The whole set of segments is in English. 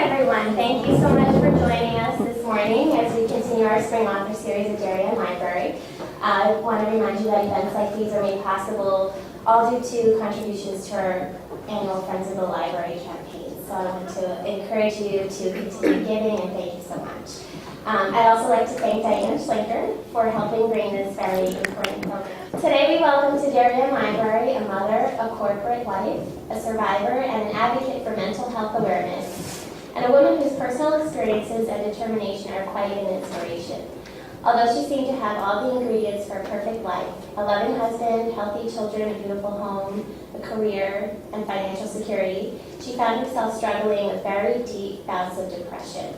everyone. Thank you so much for joining us this morning as we continue our Spring Author Series at Darien Library. I want to remind you that events like these are made possible all due to contributions to our annual Friends of the Library campaign. So I want to encourage you to continue giving, and thank you so much. I'd also like to thank Diana Schlenker for helping bring this very important program. Today we welcome to Darien Library a mother, a corporate wife, a survivor, and an advocate for mental health awareness, and a woman whose personal experiences and determination are quite an inspiration. Although she seemed to have all the ingredients for a perfect life, a loving husband, healthy children, a beautiful home, a career, and financial security, she found herself struggling with very deep bouts of depression.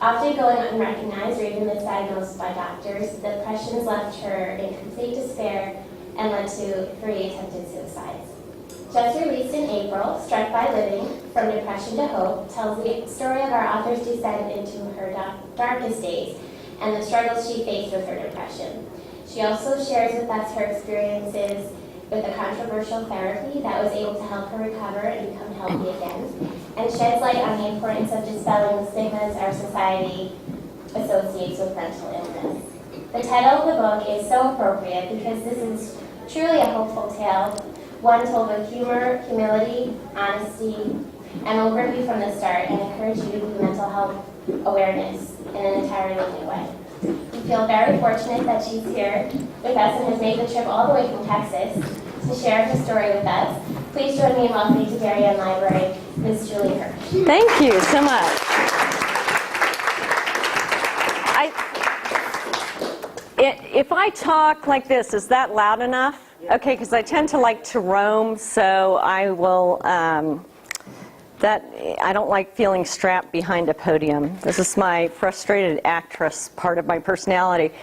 Often going unrecognized or even misdiagnosed by doctors, the depression left her in complete despair and led to 3 attempted suicides. Just released in April, Struck by Living, From Depression to Hope, tells the story of our author's descent into her darkest days and the struggles she faced with her depression. She also shares with us her experiences with a controversial therapy that was able to help her recover and become healthy again, and sheds light on the importance of dispelling the stigmas our society associates with mental illness. The title of the book is so appropriate because this is truly a hopeful tale, one told with humor, humility, honesty, and overview from the start, and encourage you to view mental health awareness in an entirely new way. We feel very fortunate that she's here with us and has made the trip all the way from Texas to share her story with us. Please join me in welcoming to Darien Library, Ms. Julie Hersh. Thank you so much. If I talk like this, is that loud enough? Okay, because I tend to like to roam, so I will, I don't like feeling strapped behind a podium. This is my frustrated actress part of my personality.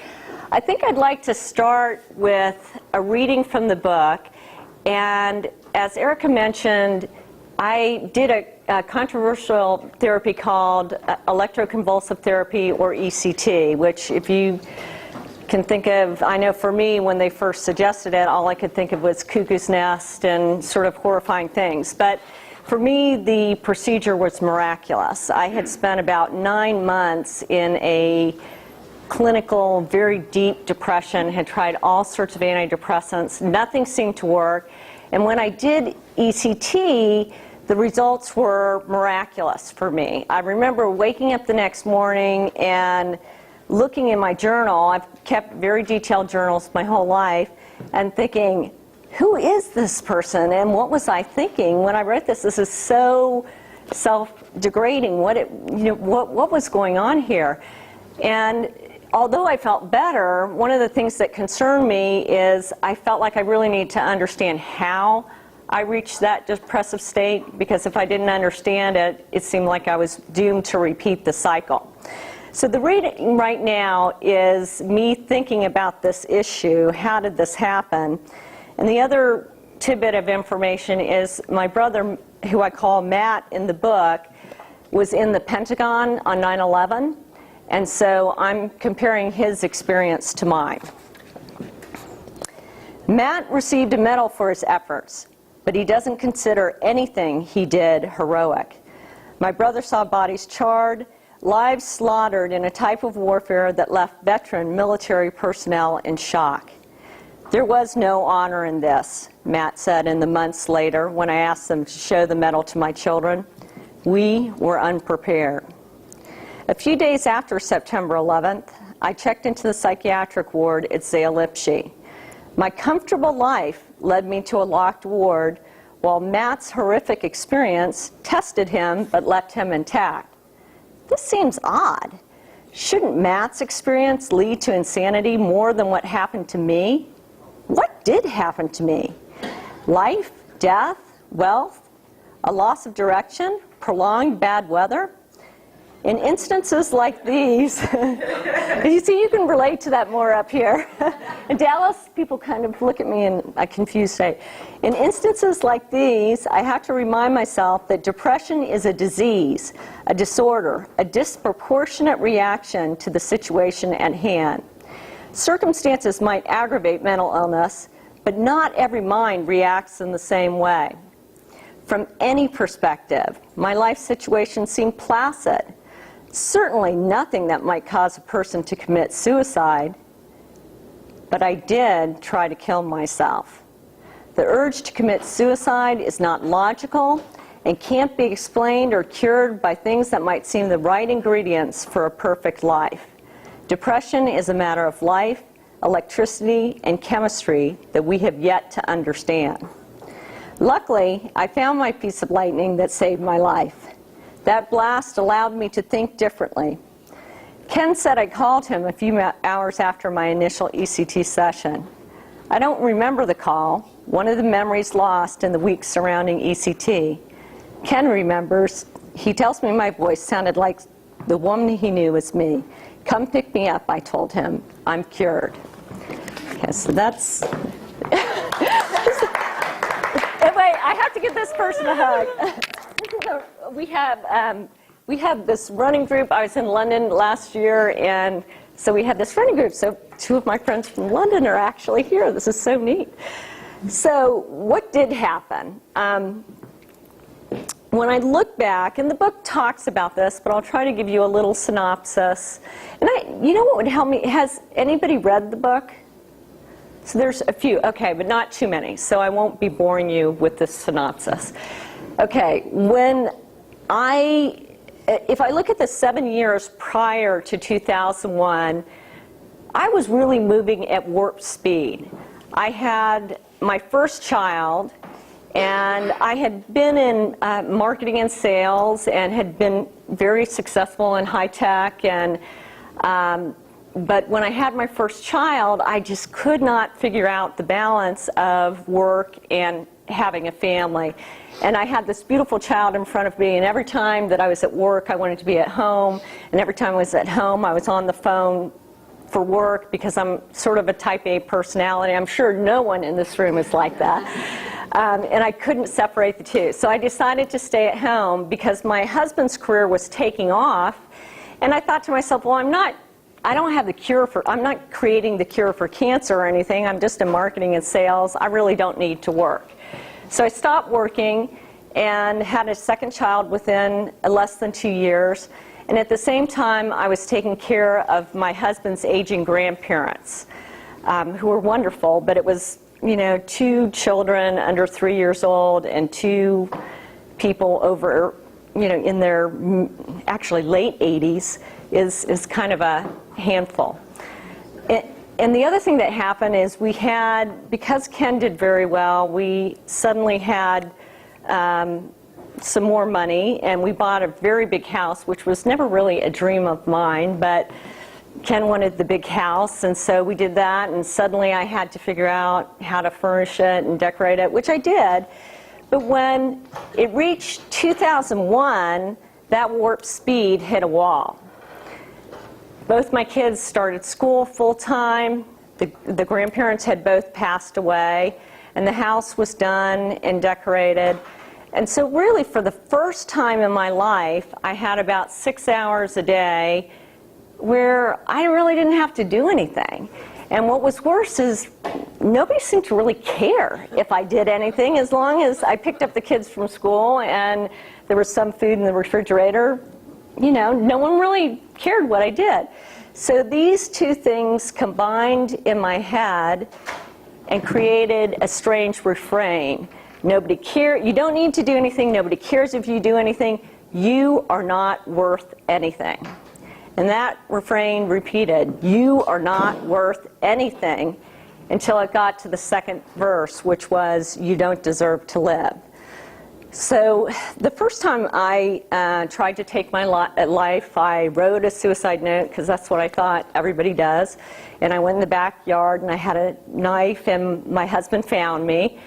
I think I'd like to start with a reading from the book, and as Erica mentioned, I did a controversial therapy called Electroconvulsive Therapy, or ECT, which if you can think of, I know for me when they first suggested it, all I could think of was cuckoo's nest and sort of horrifying things. But for me, the procedure was miraculous. I had spent about 9 months in a clinical, very deep depression, had tried all sorts of antidepressants. Nothing seemed to work. And when I did ECT, the results were miraculous for me. I remember waking up the next morning and looking in my journal. I've kept very detailed journals my whole life, and thinking, who is this person and what was I thinking when I wrote this? This is so self-degrading. What was going on here? And although I felt better, one of the things that concerned me is I felt like I really need to understand how I reached that depressive state, because if I didn't understand it, it seemed like I was doomed to repeat the cycle. So the reading right now is me thinking about this issue. How did this happen? And the other tidbit of information is my brother, who I call Matt in the book, was in the Pentagon on 9/11. And so I'm comparing his experience to mine. Matt received a medal for his efforts, but he doesn't consider anything he did heroic. My brother saw bodies charred, lives slaughtered in a type of warfare that left veteran military personnel in shock. There was no honor in this, Matt said in the months later when I asked them to show the medal to my children. We were unprepared. A few days after September 11th, I checked into the psychiatric ward at Zale Lipsche. My comfortable life led me to a locked ward, while Matt's horrific experience tested him but left him intact. This seems odd. Shouldn't Matt's experience lead to insanity more than what happened to me? What did happen to me? Life, death, wealth, a loss of direction, prolonged bad weather? In instances like these, you see, you can relate to that more up here. In Dallas, people kind of look at me in a confused state. In instances like these, I have to remind myself that depression is a disease, a disorder, a disproportionate reaction to the situation at hand. Circumstances might aggravate mental illness, but not every mind reacts in the same way. From any perspective, my life situation seemed placid. Certainly nothing that might cause a person to commit suicide, but I did try to kill myself. The urge to commit suicide is not logical and can't be explained or cured by things that might seem the right ingredients for a perfect life. Depression is a matter of life, electricity, and chemistry that we have yet to understand. Luckily, I found my piece of lightning that saved my life. That blast allowed me to think differently. Ken said I called him a few hours after my initial ECT session. I don't remember the call, one of the memories lost in the weeks surrounding ECT. Ken remembers. He tells me my voice sounded like the woman he knew was me. Come pick me up, I told him. I'm cured. Okay, so that's... Anyway, I have to give this person a hug. We have this running group. I was in London last year, and so we had this running group. So 2 of my friends from London are actually here. This is so neat. So what did happen? When I look back, and the book talks about this, but I'll try to give you a little synopsis. And you know what would help me? Has anybody read the book? So there's a few, okay, but not too many. So I won't be boring you with this synopsis. Okay, if I look at the 7 years prior to 2001, I was really moving at warp speed. I had my first child, and I had been in marketing and sales and had been very successful in high tech. But when I had my first child, I just could not figure out the balance of work and having a family. And I had this beautiful child in front of me, and every time that I was at work, I wanted to be at home. And every time I was at home, I was on the phone for work because I'm sort of a type A personality. I'm sure no one in this room is like that. And I couldn't separate the two. So I decided to stay at home because my husband's career was taking off. And I thought to myself, well, I don't have the cure for, I'm not creating the cure for cancer or anything. I'm just in marketing and sales. I really don't need to work. So I stopped working and had a second child within less than 2 years. And at the same time, I was taking care of my husband's aging grandparents, who were wonderful, but it was, 2 children under 3 years old and 2 people over, in their actually late 80s is kind of a handful. And the other thing that happened is because Ken did very well, we suddenly had some more money, and we bought a very big house, which was never really a dream of mine, but Ken wanted the big house, and so we did that, and suddenly I had to figure out how to furnish it and decorate it, which I did. But when it reached 2001, that warp speed hit a wall. Both my kids started school full-time. The grandparents had both passed away, and the house was done and decorated. And so really, for the first time in my life, I had about 6 hours a day where I really didn't have to do anything. And what was worse is nobody seemed to really care if I did anything, as long as I picked up the kids from school and there was some food in the refrigerator. No one really cared what I did. So these 2 things combined in my head and created a strange refrain. Nobody cares. You don't need to do anything. Nobody cares if you do anything. You are not worth anything. And that refrain repeated, you are not worth anything, until it got to the second verse, which was, you don't deserve to live. So the first time I tried to take my life, I wrote a suicide note, because that's what I thought everybody does. And I went in the backyard, and I had a knife, and my husband found me.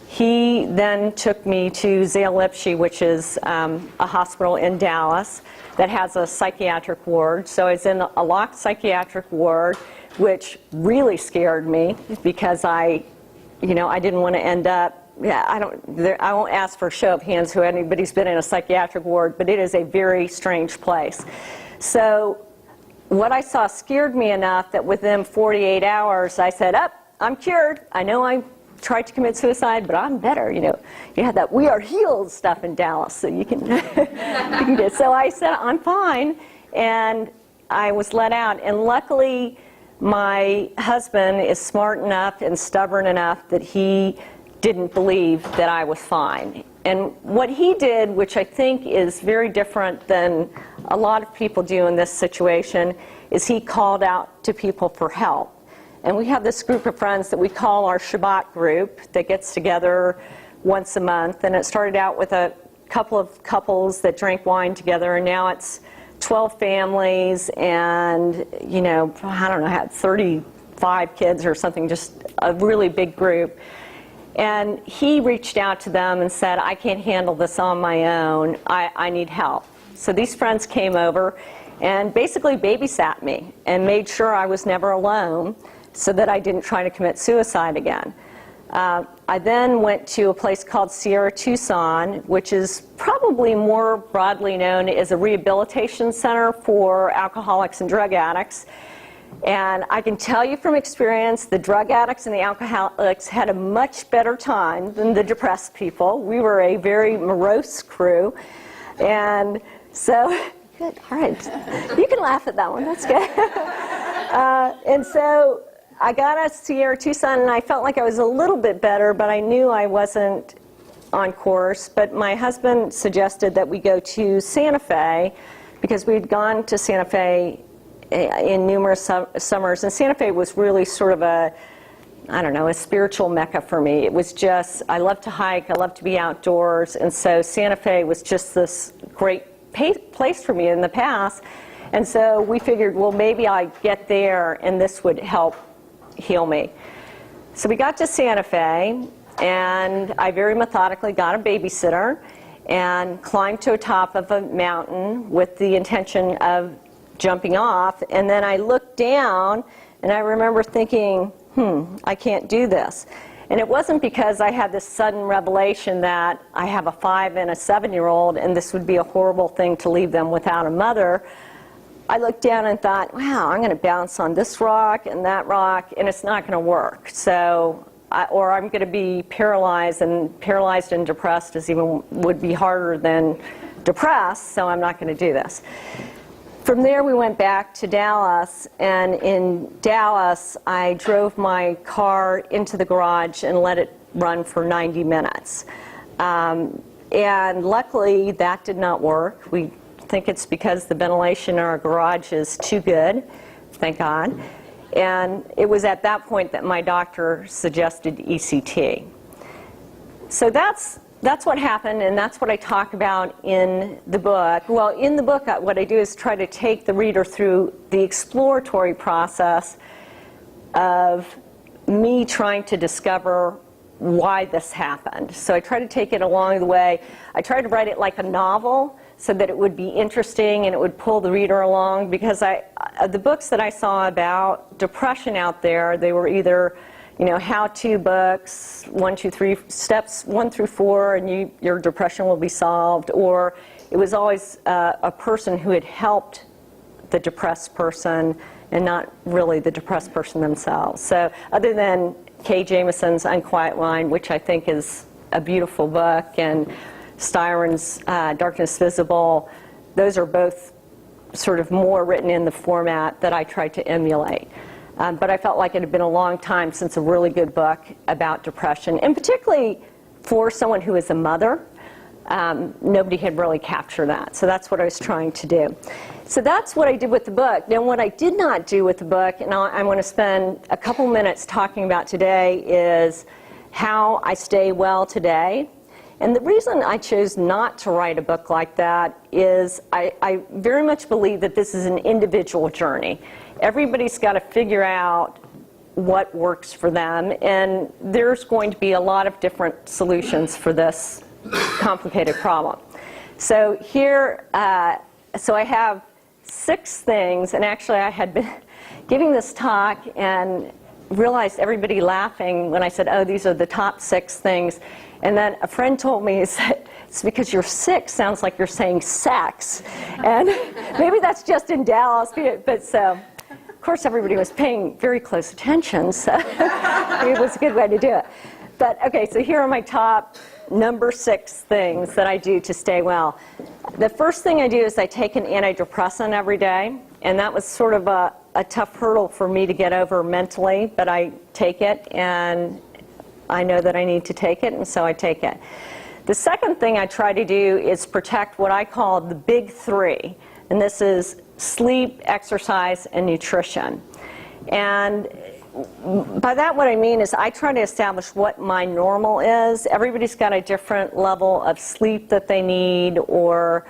He then took me to Zale Lipsche, which is a hospital in Dallas that has a psychiatric ward. So I was in a locked psychiatric ward, which really scared me because I didn't want to end up. I won't ask for a show of hands who anybody's been in a psychiatric ward, but it is a very strange place. So what I saw scared me enough that within 48 hours I said, I'm cured. I know tried to commit suicide, but I'm better. You know, you had that "we are healed" stuff in Dallas, so you can, you can get. So I said, I'm fine, and I was let out. And luckily, my husband is smart enough and stubborn enough that he didn't believe that I was fine. And what he did, which I think is very different than a lot of people do in this situation, is he called out to people for help. And we have this group of friends that we call our Shabbat group that gets together once a month. And it started out with a couple of couples that drank wine together, and now it's 12 families and, you know, I don't know, had 35 kids or something, just a really big group. And he reached out to them and said, I can't handle this on my own. I need help. So these friends came over and basically babysat me and made sure I was never alone so that I didn't try to commit suicide again. I then went to a place called Sierra Tucson, which is probably more broadly known as a rehabilitation center for alcoholics and drug addicts. And I can tell you from experience, the drug addicts and the alcoholics had a much better time than the depressed people. We were a very morose crew. And so, good, all right. You can laugh at that one, that's good. And so I got out of Sierra Tucson, and I felt like I was a little bit better, but I knew I wasn't on course. But my husband suggested that we go to Santa Fe, because we'd gone to Santa Fe in numerous summers, and Santa Fe was really sort of a, I don't know, a spiritual mecca for me. It was just, I love to hike, I love to be outdoors, and so Santa Fe was just this great place for me in the past. And so we figured, well, maybe I'd get there and this would help heal me. So we got to Santa Fe, and I very methodically got a babysitter and climbed to the top of a mountain with the intention of jumping off. And then I looked down, and I remember thinking, I can't do this. And it wasn't because I had this sudden revelation that I have a 5 and a 7-year-old and this would be a horrible thing to leave them without a mother. I looked down and thought, wow, I'm going to bounce on this rock and that rock, and it's not going to work. So, or I'm going to be paralyzed and depressed would be harder than depressed, so I'm not going to do this. From there, we went back to Dallas, and in Dallas, I drove my car into the garage and let it run for 90 minutes. And luckily, that did not work. We think it's because the ventilation in our garage is too good, thank God. And it was at that point that my doctor suggested ECT. So that's what happened, and that's what I talk about in the book. Well, in the book, what I do is try to take the reader through the exploratory process of me trying to discover why this happened. So I try to take it along the way. I try to write it like a novel so that it would be interesting and it would pull the reader along, because the books that I saw about depression out there, they were either, you know, how-to books, 1, 2, 3, steps 1 through 4, and your depression will be solved. Or it was always a person who had helped the depressed person and not really the depressed person themselves. So other than Kay Jamison's Unquiet Line, which I think is a beautiful book, and Styron's Darkness Visible, those are both sort of more written in the format that I tried to emulate. But I felt like it had been a long time since a really good book about depression, and particularly for someone who is a mother. Nobody had really captured that, so that's what I was trying to do. So that's what I did with the book. Now, what I did not do with the book, and I'm going to spend a couple minutes talking about today, is how I stay well today. And the reason I chose not to write a book like that is I very much believe that this is an individual journey. Everybody's got to figure out what works for them, and there's going to be a lot of different solutions for this complicated problem. So here, so I have 6 things, and actually I had been giving this talk and realized everybody laughing when I said, oh, these are the top 6 things. And then a friend told me, he said, it's because your 6 sounds like you're saying sex. And maybe that's just in Dallas, but so, of course, everybody was paying very close attention, so it was a good way to do it. But okay, so here are my top number 6 things that I do to stay well. The first thing I do is I take an antidepressant every day, and that was sort of a tough hurdle for me to get over mentally, but I take it, and I know that I need to take it, and so I take it. The second thing I try to do is protect what I call the big 3, and this is sleep, exercise, and nutrition. And by that, what I mean is I try to establish what my normal is. Everybody's got a different level of sleep that they need, or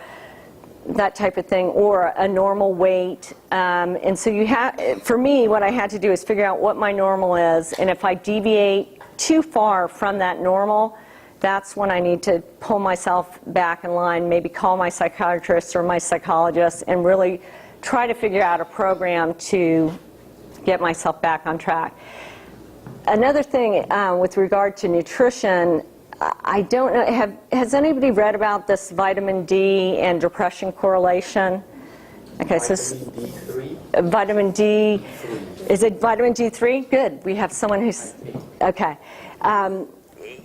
that type of thing, or a normal weight. And so for me, what I had to do is figure out what my normal is, and if I deviate too far from that normal, that's when I need to pull myself back in line, maybe call my psychiatrist or my psychologist, and really try to figure out a program to get myself back on track. Another thing with regard to nutrition, I don't know, has anybody read about this vitamin D and depression correlation? Okay, so vitamin D, is it vitamin D3? Good, we have someone who's, okay.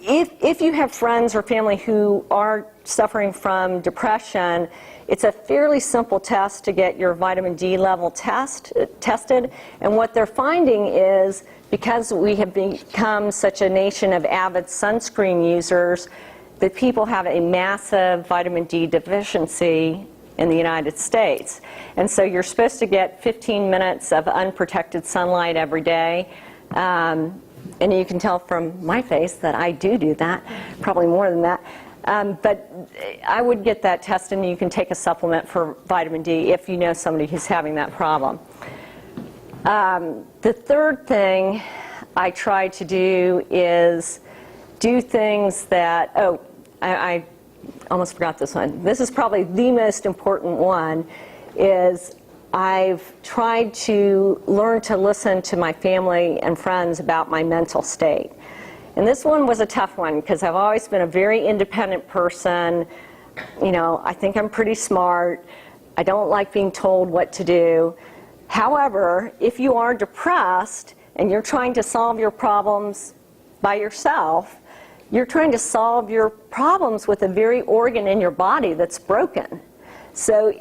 If you have friends or family who are suffering from depression, it's a fairly simple test to get your vitamin D level tested. And what they're finding is, because we have become such a nation of avid sunscreen users, that people have a massive vitamin D deficiency in the United States. And so you're supposed to get 15 minutes of unprotected sunlight every day. And you can tell from my face that I do that, probably more than that. But I would get that tested, and you can take a supplement for vitamin D if you know somebody who's having that problem. The third thing I try to do is do things that, I almost forgot this one. This is probably the most important one, is I've tried to learn to listen to my family and friends about my mental state. And this one was a tough one, because I've always been a very independent person. You know, I think I'm pretty smart. I don't like being told what to do. However, if you are depressed and you're trying to solve your problems by yourself, you're trying to solve your problems with a very organ in your body that's broken. So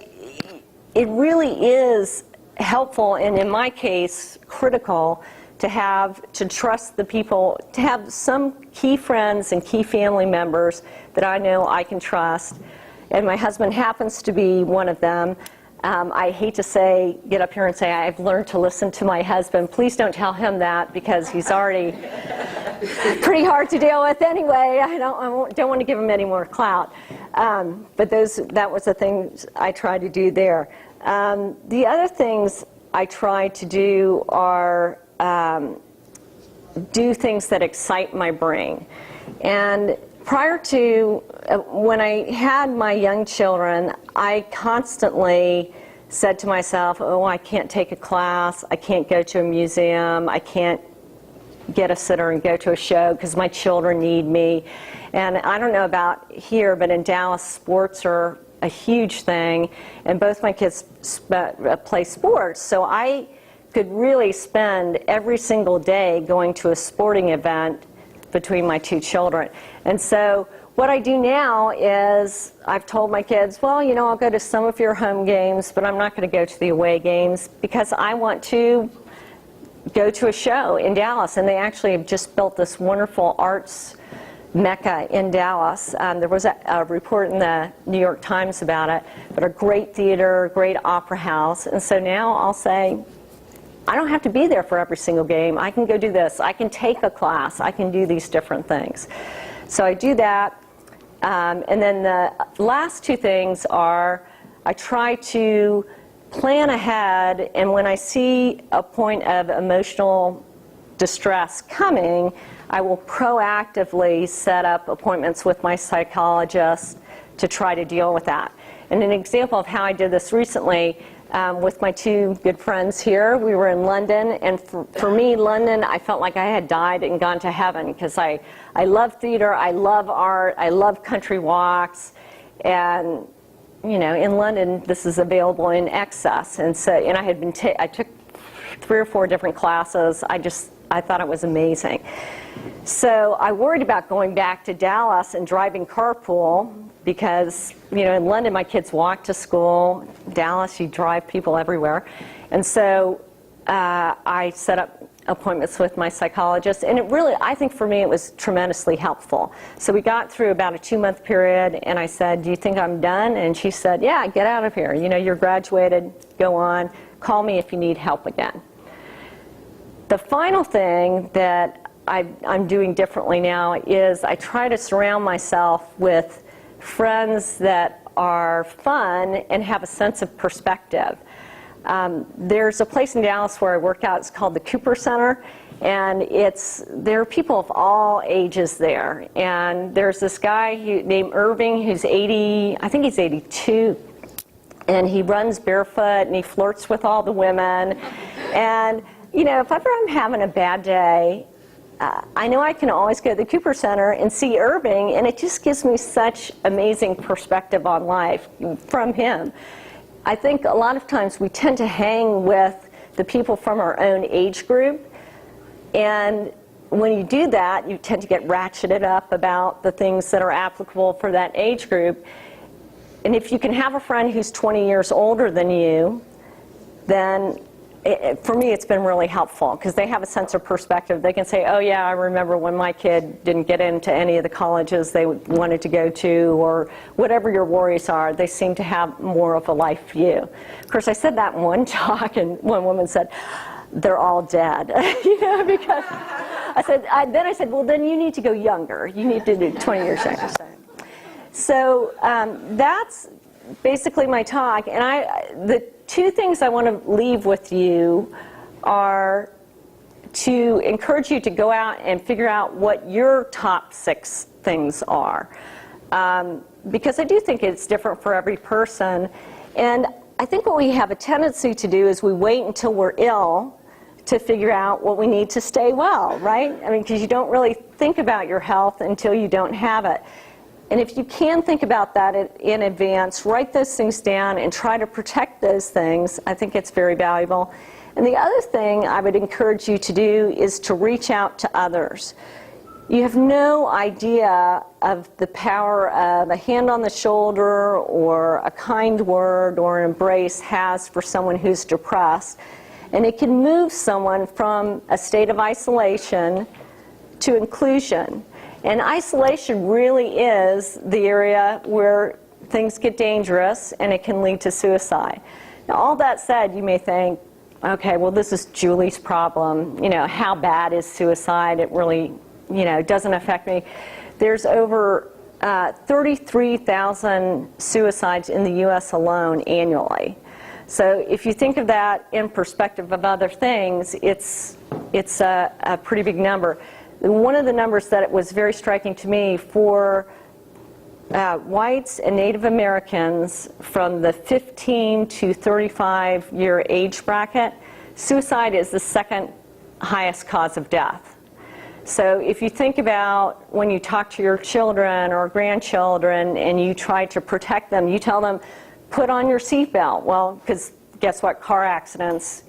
it really is helpful, and in my case, critical, to trust the people, to have some key friends and key family members that I know I can trust. And my husband happens to be one of them. I hate to get up here and say I've learned to listen to my husband. Please don't tell him that, because he's already pretty hard to deal with anyway. I don't want to give him any more clout. But that was the thing I tried to do there. The other things I try to do are do things that excite my brain. And prior to when I had my young children, I constantly said to myself, oh, I can't take a class, I can't go to a museum, I can't get a sitter and go to a show because my children need me. And I don't know about here, but in Dallas, sports are a huge thing, and both my kids play sports, so I could really spend every single day going to a sporting event between my 2 children. And so what I do now is I've told my kids, well, you know, I'll go to some of your home games, but I'm not going to go to the away games, because I want to go to a show in Dallas. And they actually have just built this wonderful arts mecca in Dallas. There was a report in the New York Times about it, but a great theater, great opera house. And so now I'll say, I don't have to be there for every single game. I can go do this. I can take a class. I can do these different things. So I do that. And then the last 2 things are, I try to plan ahead, and when I see a point of emotional distress coming, I will proactively set up appointments with my psychologist to try to deal with that. And an example of how I did this recently, with my 2 good friends here, we were in London, and for me, London, I felt like I had died and gone to heaven, because I love theater, I love art, I love country walks, and you know, in London, this is available in excess. And so, and I took 3 or 4 different classes. I thought it was amazing. So I worried about going back to Dallas and driving carpool because, in London my kids walk to school. Dallas, you drive people everywhere. And so I set up appointments with my psychologist, and I think for me it was tremendously helpful. So we got through about a 2-month period, and I said, do you think I'm done? And she said, yeah, get out of here. You're graduated, go on, call me if you need help again. The final thing that I'm doing differently now is I try to surround myself with friends that are fun and have a sense of perspective. There's a place in Dallas where I work out. It's called the Cooper Center, and there are people of all ages there. And there's this guy named Irving who's 80, I think he's 82, and he runs barefoot and he flirts with all the women. And if ever I'm having a bad day, I know I can always go to the Cooper Center and see Irving, and it just gives me such amazing perspective on life from him. I think a lot of times we tend to hang with the people from our own age group, and when you do that, you tend to get ratcheted up about the things that are applicable for that age group. And if you can have a friend who's 20 years older than you, then for me it's been really helpful because they have a sense of perspective. They can say, oh yeah, I remember when my kid didn't get into any of the colleges they wanted to go to, or whatever your worries are, they seem to have more of a life view. Of course, I said that in one talk, and one woman said, they're all dead. Because I said, well, then you need to go younger. You need to do 20 years younger. So that's basically my talk, and the 2 things I want to leave with you are to encourage you to go out and figure out what your top 6 things are, because I do think it's different for every person. And I think what we have a tendency to do is we wait until we're ill to figure out what we need to stay well, right? I mean, because you don't really think about your health until you don't have it. And if you can think about that in advance, write those things down and try to protect those things, I think it's very valuable. And the other thing I would encourage you to do is to reach out to others. You have no idea of the power of a hand on the shoulder or a kind word or an embrace has for someone who's depressed. And it can move someone from a state of isolation to inclusion. And isolation really is the area where things get dangerous and it can lead to suicide. Now, all that said, you may think, okay, well, this is Julie's problem. How bad is suicide? It really, doesn't affect me. There's over 33,000 suicides in the U.S. alone annually. So if you think of that in perspective of other things, it's a pretty big number. One of the numbers that was very striking to me for whites and Native Americans from the 15 to 35 year age bracket, suicide is the 2nd highest cause of death. So if you think about when you talk to your children or grandchildren and you try to protect them, you tell them, put on your seatbelt. Well, because guess what? Car accidents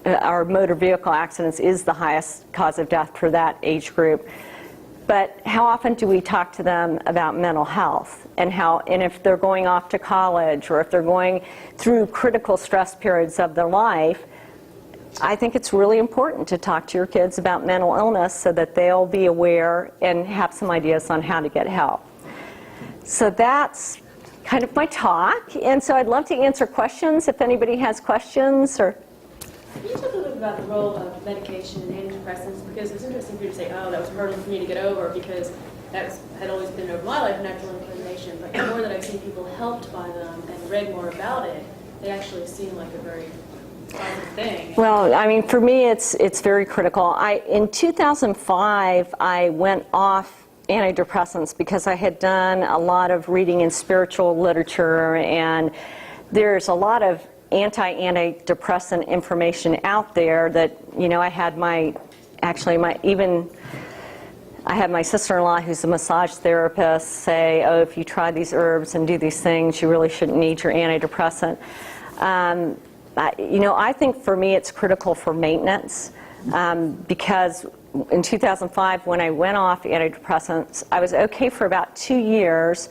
our motor vehicle accidents is the highest cause of death for that age group. But how often do we talk to them about mental health and if they're going off to college or if they're going through critical stress periods of their life? I think it's really important to talk to your kids about mental illness so that they'll be aware and have some ideas on how to get help. So that's kind of my talk, and so I'd love to answer questions if anybody has questions. Or can you talk a little bit about the role of medication and antidepressants? Because it's interesting for you to say, oh, that was a hurdle for me to get over because had always been over my life, natural inclination. But the more that I've seen people helped by them and read more about it, they actually seem like a very positive thing. Well, I mean, for me, it's very critical. In 2005, I went off antidepressants because I had done a lot of reading in spiritual literature, and there's a lot of antidepressant information out there that, I had I had my sister-in-law who's a massage therapist say, oh, if you try these herbs and do these things, you really shouldn't need your antidepressant. I think for me it's critical for maintenance, because in 2005 when I went off antidepressants, I was okay for about 2 years,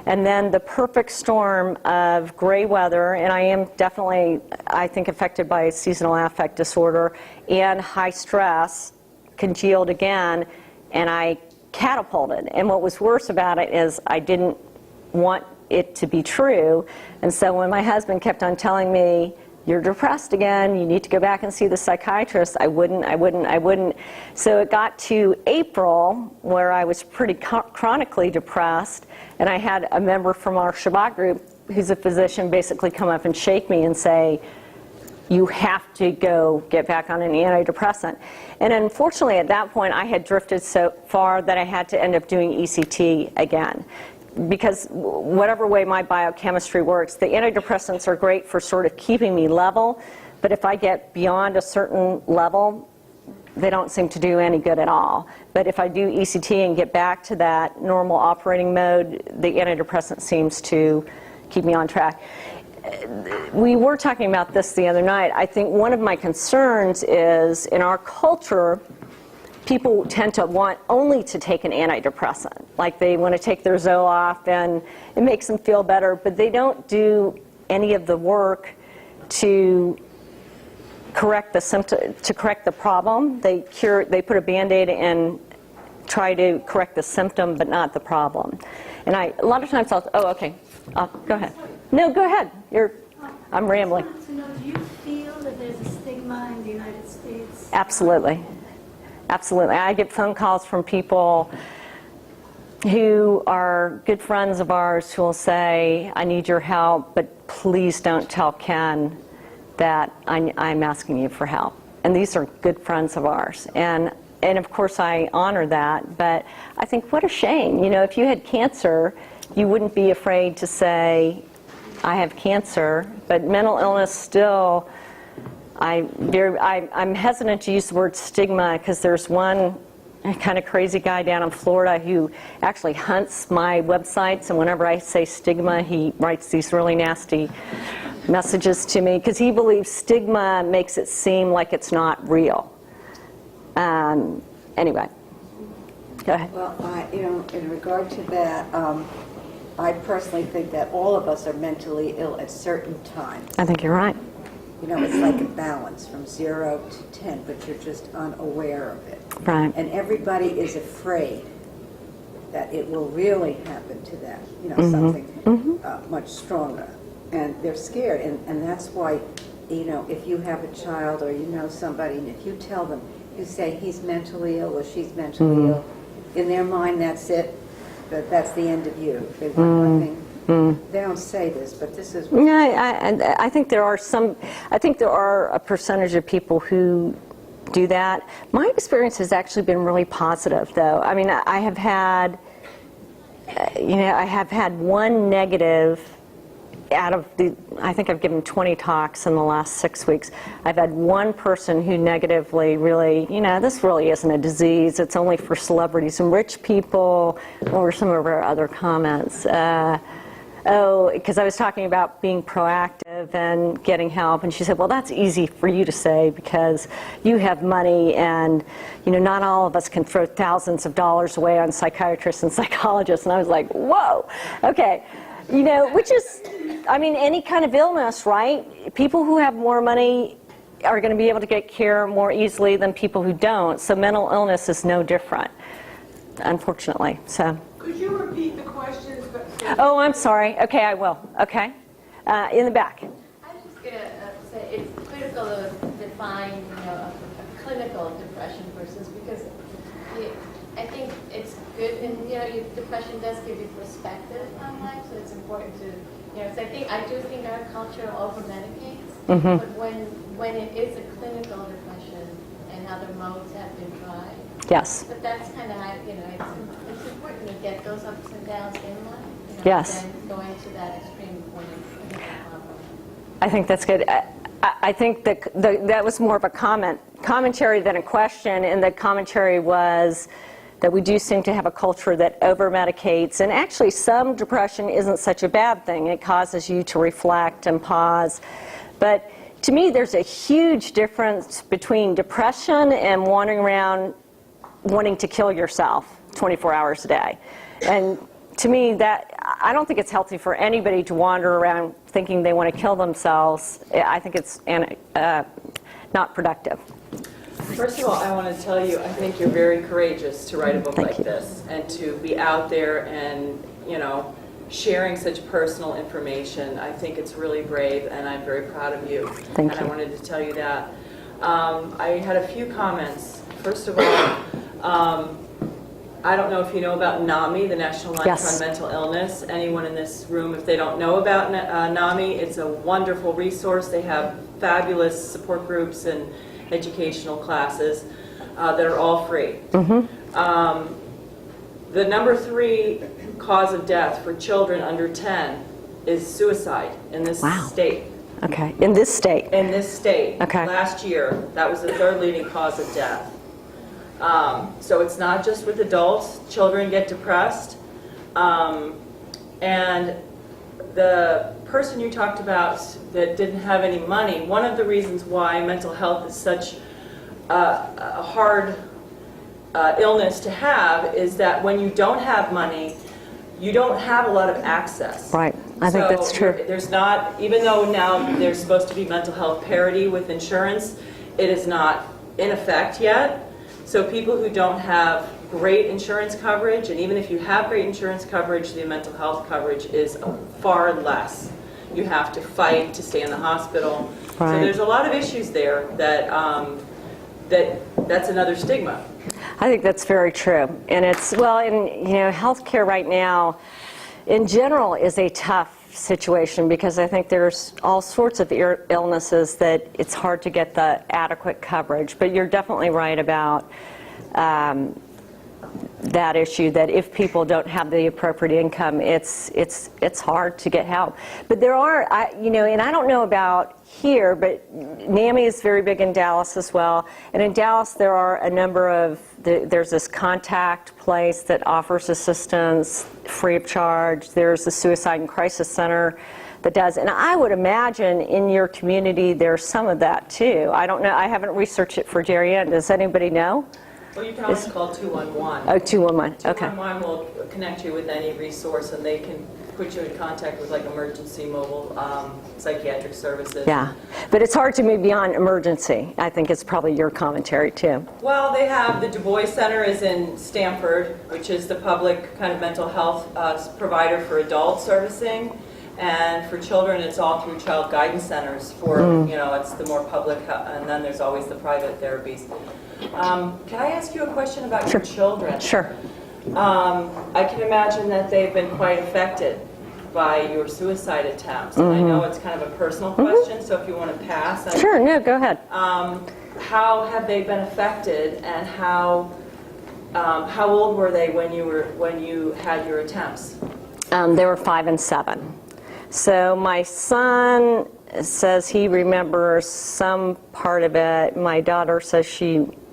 and then the perfect storm of gray weather, and I am definitely, I think, affected by seasonal affect disorder, and high stress congealed again, and I catapulted. And what was worse about it is I didn't want it to be true, and so when my husband kept on telling me, "You're depressed again, you need to go back and see the psychiatrist," I wouldn't. So it got to April where I was pretty chronically depressed, and I had a member from our Shabbat group who's a physician basically come up and shake me and say, "You have to go get back on an antidepressant." And unfortunately at that point I had drifted so far that I had to end up doing ECT again. Because whatever way my biochemistry works, the antidepressants are great for sort of keeping me level, but if I get beyond a certain level, they don't seem to do any good at all. But if I do ECT and get back to that normal operating mode, the antidepressant seems to keep me on track. We were talking about this the other night. I think one of my concerns is in our culture, people tend to want only to take an antidepressant. Like they want to take their Zoloft and it makes them feel better, but they don't do any of the work to correct the symptom, to correct the problem. They put a Band-Aid and try to correct the symptom, but not the problem. And a lot of times go ahead. No, go ahead. I'm rambling. I want to know, do you feel that there's a stigma in the United States? Absolutely. Absolutely. I get phone calls from people who are good friends of ours who will say, "I need your help, but please don't tell Ken that I'm asking you for help." And these are good friends of ours. And of course I honor that, but I think what a shame. If you had cancer, you wouldn't be afraid to say, "I have cancer," but mental illness still, I'm hesitant to use the word stigma because there's one kind of crazy guy down in Florida who actually hunts my websites, and whenever I say stigma, he writes these really nasty messages to me because he believes stigma makes it seem like it's not real. Anyway, go ahead. Well, in regard to that, I personally think that all of us are mentally ill at certain times. I think you're right. It's like a balance from 0 to 10, but you're just unaware of it. Right. And everybody is afraid that it will really happen to them, something much stronger. And they're scared, and that's why, if you have a child or somebody, and if you tell them, you say he's mentally ill or she's mentally ill, in their mind that's it, that's the end of you. They want nothing. They don't say this, but this is. I think there are a percentage of people who do that. My experience has actually been really positive, though. I mean, I have had one negative out of I think I've given 20 talks in the last 6 weeks. I've had one person who negatively really, this really isn't a disease. It's only for celebrities and rich people, or some of our other comments. Because I was talking about being proactive and getting help, and she said, "Well, that's easy for you to say because you have money, and not all of us can throw thousands of dollars away on psychiatrists and psychologists." And I was like, "Whoa, okay." Which is, any kind of illness, right? People who have more money are going to be able to get care more easily than people who don't. So mental illness is no different, unfortunately. So. Could you repeat the questions? Oh, I'm sorry. Okay, I will. Okay. In the back. I was just going to say it's critical to define, a clinical depression versus because I think it's good, and depression does give you perspective on life, so it's important to, so I do think our culture over-medicates, but when it is a clinical depression and other modes have been tried, Yes. but that's kind of, it's important to get those ups and downs in life. Yes. Then going to that extreme point of I think that's good. I think that was more of a commentary than a question, and the commentary was that we do seem to have a culture that over-medicates, and actually some depression isn't such a bad thing. It causes you to reflect and pause. But to me, there's a huge difference between depression and wandering around wanting to kill yourself 24 hours a day. And to me, that I don't think it's healthy for anybody to wander around thinking they want to kill themselves. I think it's not productive. First of all, I want to tell you, I think you're very courageous to write a book Thank like you. this and to be out there and, sharing such personal information. I think it's really brave, and I'm very proud of you. Thank and you. I wanted to tell you that. I had a few comments. First of all, I don't know if you know about NAMI, the National Line Yes. on Mental Illness. Anyone in this room, if they don't know about NAMI, it's a wonderful resource. They have fabulous support groups and educational classes that are all free. The number 3 cause of death for children under 10 is suicide in this Wow. state. Okay, in this state. In this state, Okay. last year, that was the 3rd leading cause of death. So it's not just with adults. Children get depressed. And the person you talked about that didn't have any money, one of the reasons why mental health is such a hard illness to have is that when you don't have money, you don't have a lot of access. Right, I think that's true. There's not, even though now there's supposed to be mental health parity with insurance, it is not in effect yet. So people who don't have great insurance coverage, and even if you have great insurance coverage, the mental health coverage is far less. You have to fight to stay in the hospital. Right. So there's a lot of issues there that's another stigma. I think that's very true. And it's, well, and healthcare right now, in general, is a tough situation because I think there's all sorts of illnesses that it's hard to get the adequate coverage. But you're definitely right about that issue, that if people don't have the appropriate income, it's hard to get help. But there are, and I don't know about here, but NAMI is very big in Dallas as well. And in Dallas, there are a number of, there's this contact place that offers assistance free of charge. There's the Suicide and Crisis Center that does. And I would imagine in your community there's some of that too. I don't know. I haven't researched it for Darien. Does anybody know? Well, you can always call 211. Oh, 211. Okay. 211 will connect you with any resource, and they can put you in contact with like emergency mobile psychiatric services. Yeah, but it's hard to move beyond emergency. I think it's probably your commentary too. Well, they have the Du Bois Center is in Stamford, which is the public kind of mental health provider for adult servicing. And for children, it's all through child guidance centers for, it's the more public, and then there's always the private therapies. Can I ask you a question about your children? Sure. I can imagine that they've been quite affected by your suicide attempts. And I know it's kind of a personal question, so if you want to pass. Sure, no, go ahead. How have they been affected, and how old were they when you had your attempts? They were 5 and 7. So my son says he remembers some part of it. My daughter says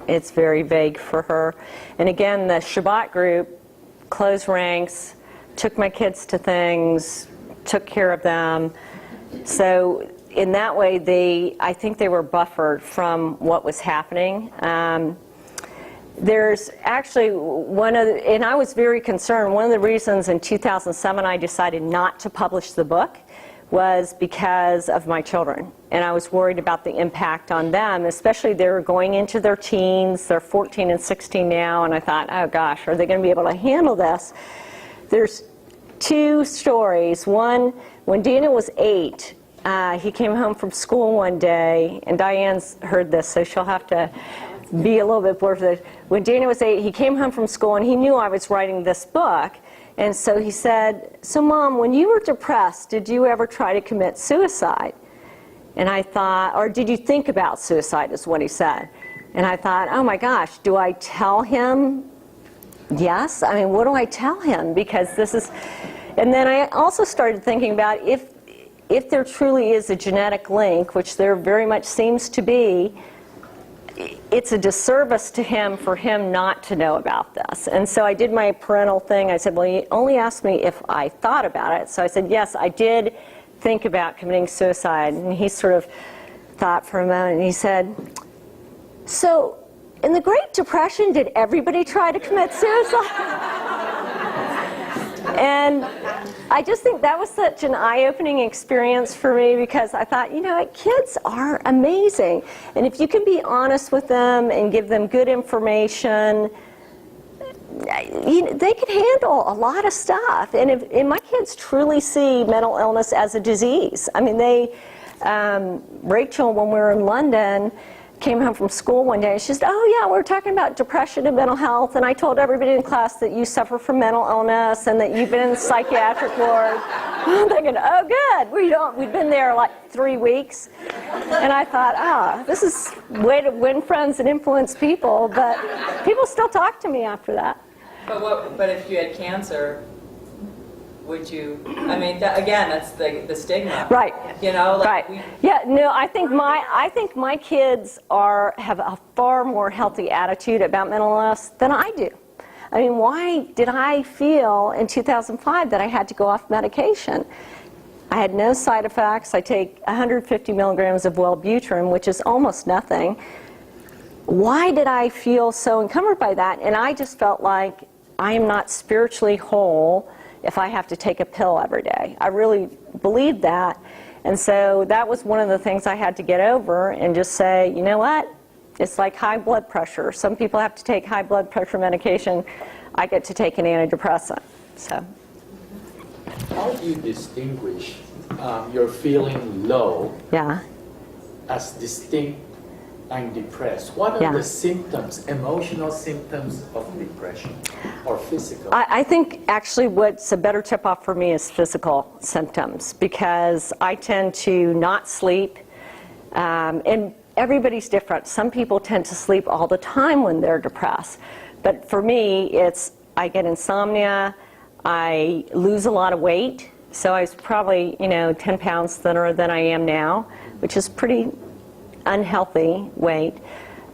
it's very vague for her. And again, the Shabbat group closed ranks, took my kids to things, took care of them. So in that way, I think they were buffered from what was happening. There's actually and I was very concerned, one of the reasons in 2007 I decided not to publish the book was because of my children. And I was worried about the impact on them, especially they were going into their teens, they're 14 and 16 now, and I thought, oh gosh, are they going to be able to handle this? There's 2 stories. One, when Dana was 8, he came home from school one day, and Diane's heard this, so she'll have to be a little bit more for this. When Dana was 8, he came home from school, and he knew I was writing this book, and so he said, so Mom, when you were depressed, did you ever try to commit suicide? And I thought, or did you think about suicide, is what he said. And I thought, oh my gosh, do I tell him yes? I mean, what do I tell him? Because this is, and then I also started thinking about if there truly is a genetic link, which there very much seems to be, it's a disservice to him for him not to know about this. And so I did my parental thing. I said, well, he only asked me if I thought about it. So I said, yes, I did think about committing suicide. And he sort of thought for a moment, and he said, so in the Great Depression, did everybody try to commit suicide? And I just think that was such an eye-opening experience for me, because I thought, you know what, kids are amazing. And if you can be honest with them and give them good information, they can handle a lot of stuff. And my kids truly see mental illness as a disease. I mean, Rachel, when we were in London, came home from school one day, and she said, oh yeah, we were talking about depression and mental health, and I told everybody in class that you suffer from mental illness and that you've been in the psychiatric ward. I'm thinking, oh good, we'd been there like 3 weeks. And I thought, this is a way to win friends and influence people, but people still talk to me after that. But if you had cancer, would you, I mean, that's the stigma. Right. You know, like right. Yeah, no, I think my kids have a far more healthy attitude about mental illness than I do. I mean, why did I feel in 2005 that I had to go off medication? I had no side effects. I take 150 milligrams of Wellbutrin, which is almost nothing. Why did I feel so encumbered by that? And I just felt like I am not spiritually whole if I have to take a pill every day. I really believed that. And so that was one of the things I had to get over and just say, you know what? It's like high blood pressure. Some people have to take high blood pressure medication. I get to take an antidepressant. So. How do you distinguish your feeling low as distinct I'm depressed? What are the symptoms, emotional symptoms of depression or physical? I think actually what's a better tip-off for me is physical symptoms, because I tend to not sleep, and everybody's different. Some people tend to sleep all the time when they're depressed, but for me I get insomnia, I lose a lot of weight, so I was probably 10 pounds thinner than I am now, which is pretty unhealthy weight.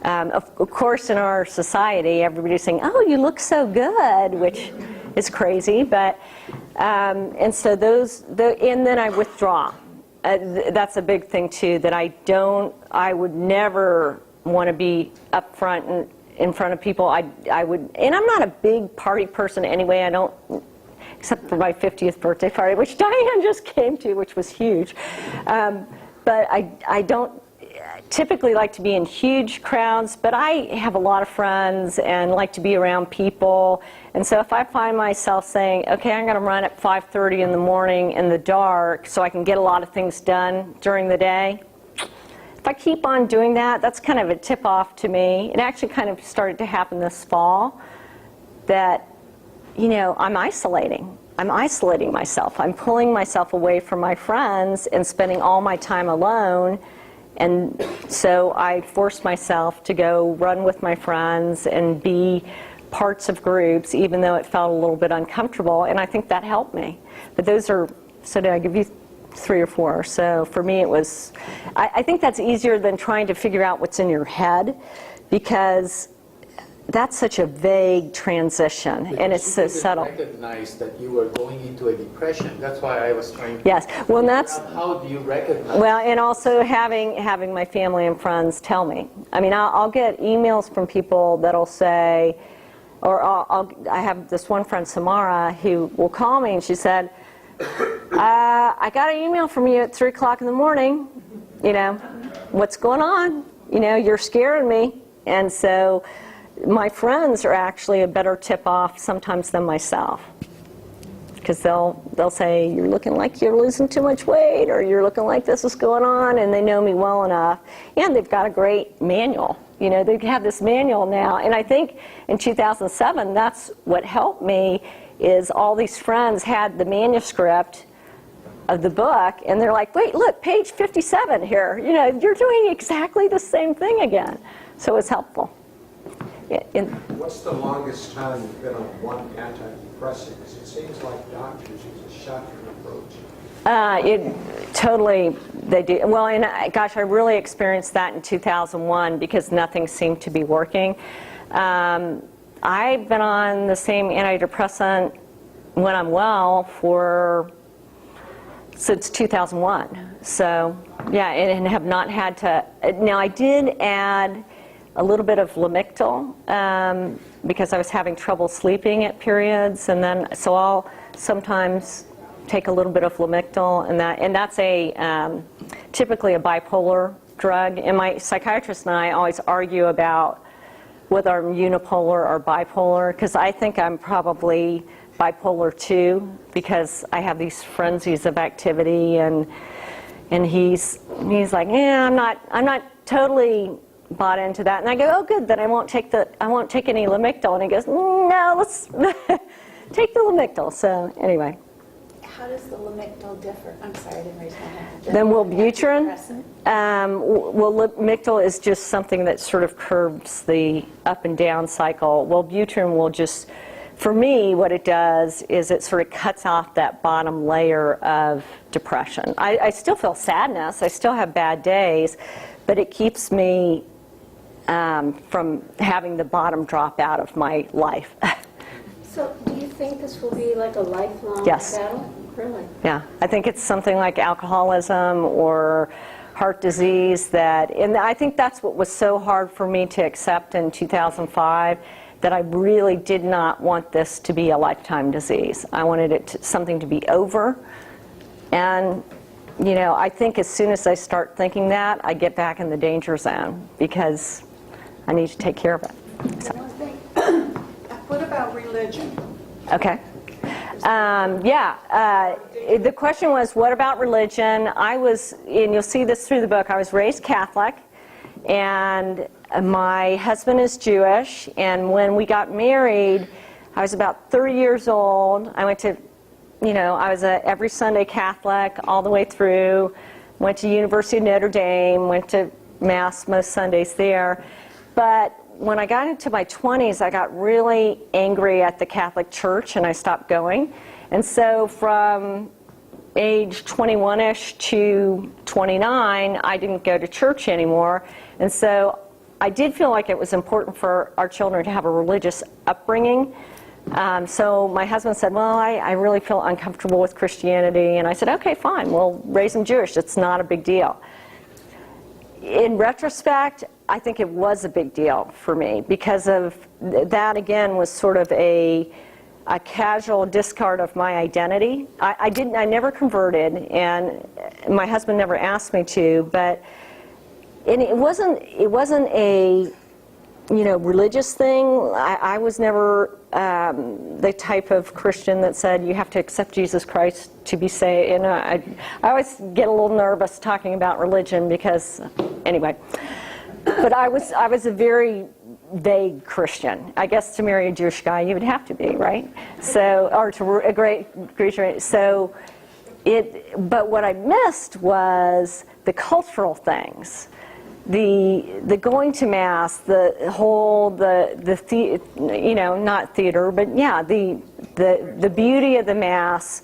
Of course, in our society, everybody's saying, "Oh, you look so good," which is crazy. But and so and then I withdraw. That's a big thing too. That I would never want to be up front and in front of people. I would, and I'm not a big party person anyway. I don't, except for my 50th birthday party, which Diane just came to, which was huge. But I don't typically like to be in huge crowds, but I have a lot of friends and like to be around people. And so if I find myself saying, okay, I'm going to run at 5:30 in the morning in the dark so I can get a lot of things done during the day, if I keep on doing that, that's kind of a tip-off to me. It actually kind of started to happen this fall that, I'm isolating. I'm isolating myself. I'm pulling myself away from my friends and spending all my time alone. And so I forced myself to go run with my friends and be parts of groups, even though it felt a little bit uncomfortable, and I think that helped me. But so did I give you 3 or 4? So for me it was, I think that's easier than trying to figure out what's in your head, because that's such a vague transition, and it's so subtle. You didn't recognize that you were going into a depression. That's why I was trying to well, figure that's out how do you recognize? Well, and also having my family and friends tell me. I mean, I'll get emails from people that'll say, or I have this one friend, Samara, who will call me, and she said, I got an email from you at 3 o'clock in the morning. What's going on? You're scaring me. And so my friends are actually a better tip-off sometimes than myself, because they'll say, you're looking like you're losing too much weight, or you're looking like this is going on, and they know me well enough, and they've got a great manual. They have this manual now, and I think in 2007 that's what helped me, is all these friends had the manuscript of the book, and they're like, wait, look, page 57 here, you're doing exactly the same thing again. So it's helpful. What's the longest time you've been on one antidepressant? Because it seems like doctors use a shotgun approach. Totally, they do. Well, and gosh, I really experienced that in 2001 because nothing seemed to be working. I've been on the same antidepressant when I'm well for since 2001. So, yeah, and have not had to. Now, I did add a little bit of Lamictal because I was having trouble sleeping at periods, and then so I'll sometimes take a little bit of Lamictal, and that's a typically a bipolar drug. And my psychiatrist and I always argue about whether I'm unipolar or bipolar, because I think I'm probably bipolar 2 because I have these frenzies of activity, and he's like, yeah, I'm not totally bought into that. And I go, oh, good, then I won't take any Lamictal. And he goes, no, let's take the Lamictal. So anyway. How does the Lamictal differ? I'm sorry, I didn't raise my hand. Then Wellbutrin. Lamictal is just something that sort of curbs the up and down cycle. Wellbutrin will just, for me, what it does is it sort of cuts off that bottom layer of depression. I still feel sadness. I still have bad days, but it keeps me from having the bottom drop out of my life. So do you think this will be like a lifelong Yes. battle? Really? Yeah, I think it's something like alcoholism or heart disease and I think that's what was so hard for me to accept in 2005, that I really did not want this to be a lifetime disease. I wanted something to be over. And, I think as soon as I start thinking that, I get back in the danger zone because I need to take care of it. So. What about religion? Okay. The question was, what about religion? And you'll see this through the book, I was raised Catholic, and my husband is Jewish, and when we got married, I was about 30 years old. I went to, I was a every Sunday Catholic all the way through, went to University of Notre Dame, went to Mass most Sundays there, but when I got into my 20s, I got really angry at the Catholic Church, and I stopped going. And so from age 21-ish to 29, I didn't go to church anymore. And so I did feel like it was important for our children to have a religious upbringing. So my husband said, well, I really feel uncomfortable with Christianity. And I said, okay, fine, we'll raise them Jewish. It's not a big deal. In retrospect, I think it was a big deal for me because of that, again, was sort of a casual discard of my identity. I never converted, and my husband never asked me to, and it wasn't a religious thing. I was never the type of Christian that said you have to accept Jesus Christ to be saved. And I always get a little nervous talking about religion because, anyway. But I was a very vague Christian. I guess to marry a Jewish guy, you would have to be, right? So, or to a great Christian. So, but what I missed was the cultural things. The going to Mass, the whole, not theater, but yeah, the beauty of the Mass,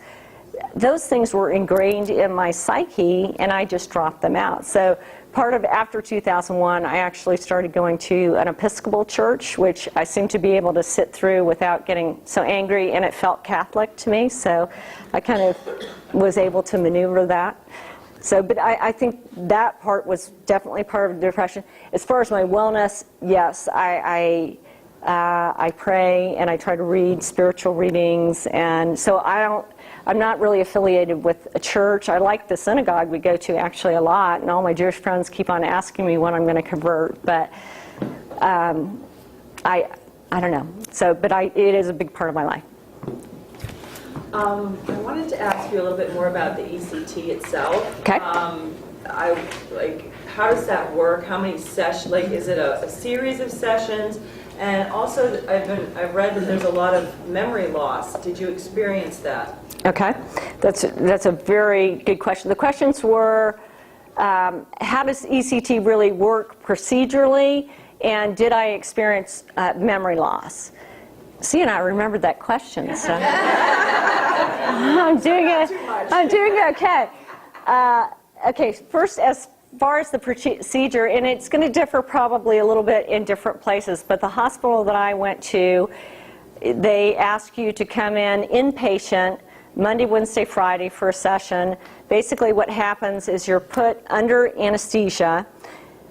those things were ingrained in my psyche, and I just dropped them out. So after 2001, I actually started going to an Episcopal church, which I seemed to be able to sit through without getting so angry, and it felt Catholic to me, so I kind of was able to maneuver that. So, but I think that part was definitely part of the depression. As far as my wellness, yes, I pray and I try to read spiritual readings, and so I'm not really affiliated with a church. I like the synagogue we go to actually a lot, and all my Jewish friends keep on asking me when I'm going to convert, but I don't know. So, but it is a big part of my life. I wanted to ask you a little bit more about the ECT itself. Okay. How does that work? How many sessions? Is it a series of sessions? And also, I've read that there's a lot of memory loss. Did you experience that? Okay, that's a very good question. The questions were, how does ECT really work procedurally, and did I experience memory loss? See, and I remembered that question, so I'm doing okay. Okay, first, as far as the procedure, and it's going to differ probably a little bit in different places, but the hospital that I went to, they ask you to come in inpatient Monday, Wednesday, Friday for a session. Basically what happens is you're put under anesthesia.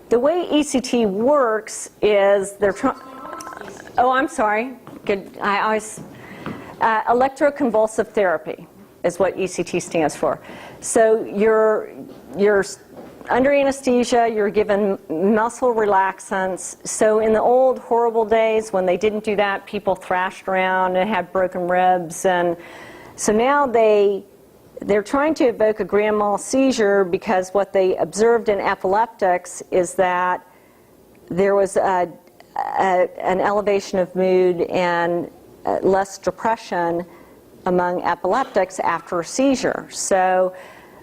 The way ECT works is they're trying... Oh, I'm sorry. Good. I always... Electroconvulsive Therapy is what ECT stands for. So you're under anesthesia, you're given muscle relaxants. So in the old horrible days when they didn't do that, people thrashed around and had broken ribs. And so now they're trying to evoke a grand mal seizure because what they observed in epileptics is that there was an elevation of mood and less depression among epileptics after a seizure. So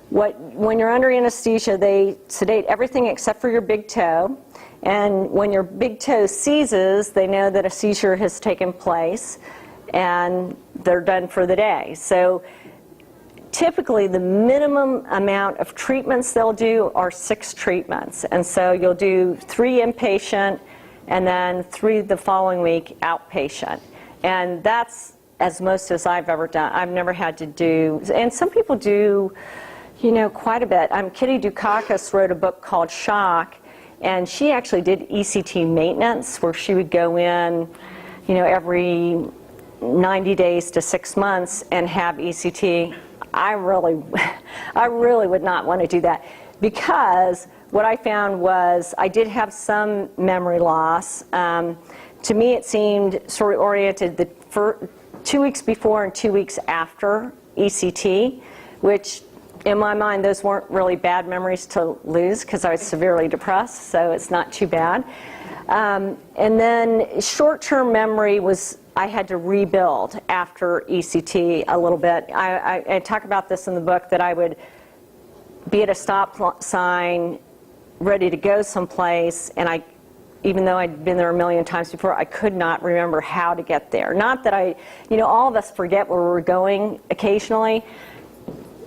when you're under anesthesia, they sedate everything except for your big toe. And when your big toe seizes, they know that a seizure has taken place and they're done for the day. So typically the minimum amount of treatments they'll do are 6 treatments. And so you'll do 3 inpatient and then 3 the following week outpatient. And that's as most as I've ever done. I've never had to do, and some people do, you know, quite a bit. Kitty Dukakis wrote a book called Shock, and she actually did ECT maintenance where she would go in, you know, every 90 days to 6 months and have ECT. I really would not want to do that, because what I found was I did have some memory loss. To me, it seemed sort of oriented for 2 weeks before and 2 weeks after ECT, which in my mind, those weren't really bad memories to lose because I was severely depressed, so it's not too bad. And then short-term memory was I had to rebuild after ECT a little bit. I talk about this in the book, that I would be at a stop sign ready to go someplace, and even though I'd been there a million times before, I could not remember how to get there. Not that all of us forget where we're going occasionally.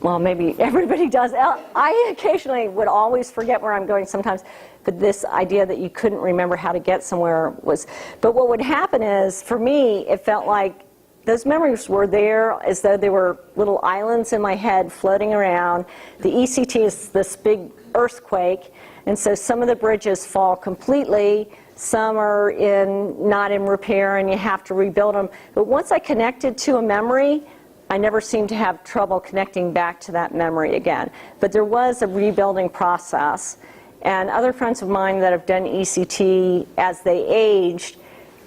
Well, maybe everybody does. I occasionally would always forget where I'm going sometimes, but this idea that you couldn't remember how to get somewhere was... But what would happen is, for me, it felt like those memories were there as though they were little islands in my head floating around. The ECT is this big earthquake, and so some of the bridges fall completely, some are not in repair and you have to rebuild them. But once I connected to a memory, I never seemed to have trouble connecting back to that memory again. But there was a rebuilding process. And other friends of mine that have done ECT as they aged,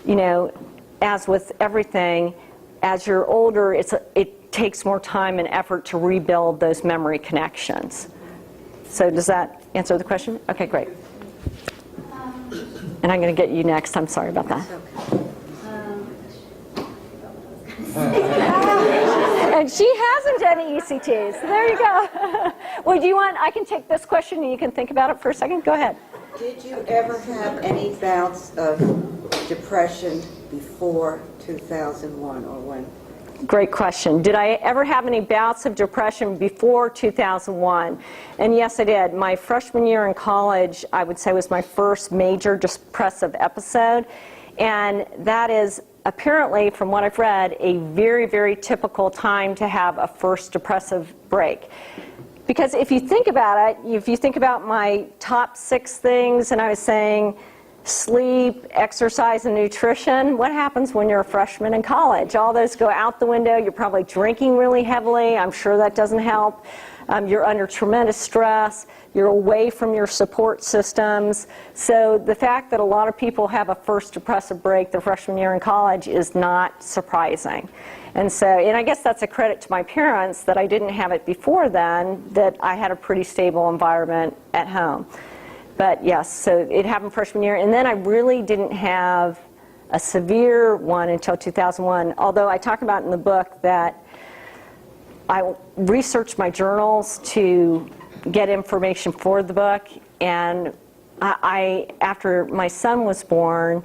you know, as with everything, as you're older, it takes more time and effort to rebuild those memory connections. So does that answer the question? Okay, great. And I'm going to get you next. I'm sorry about that. And she hasn't done ECTs. So there you go. Well, I can take this question and you can think about it for a second. Go ahead. Did you ever have any bouts of depression before 2001 or when? Great question. Did I ever have any bouts of depression before 2001? And yes, I did. My freshman year in college, I would say, was my first major depressive episode. And that is apparently, from what I've read, a very, very typical time to have a first depressive break. Because if you think about it, if you think about my top 6 things, and I was saying sleep, exercise, and nutrition, what happens when you're a freshman in college? All those go out the window. You're probably drinking really heavily. I'm sure that doesn't help. You're under tremendous stress. You're away from your support systems. So the fact that a lot of people have a first depressive break their freshman year in college is not surprising. And I guess that's a credit to my parents that I didn't have it before then, that I had a pretty stable environment at home. But yes, so it happened freshman year. And then I really didn't have a severe one until 2001, although I talk about in the book that I researched my journals to get information for the book. And after my son was born,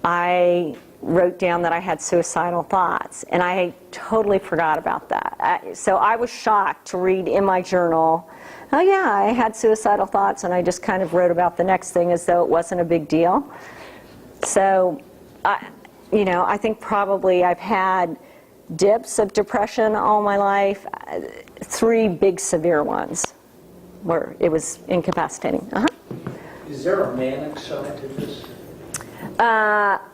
I wrote down that I had suicidal thoughts. And I totally forgot about that. So I was shocked to read in my journal, oh yeah, I had suicidal thoughts, and I just kind of wrote about the next thing as though it wasn't a big deal. So, I think probably I've had dips of depression all my life, 3 big severe ones where it was incapacitating. Is there a manic side to this?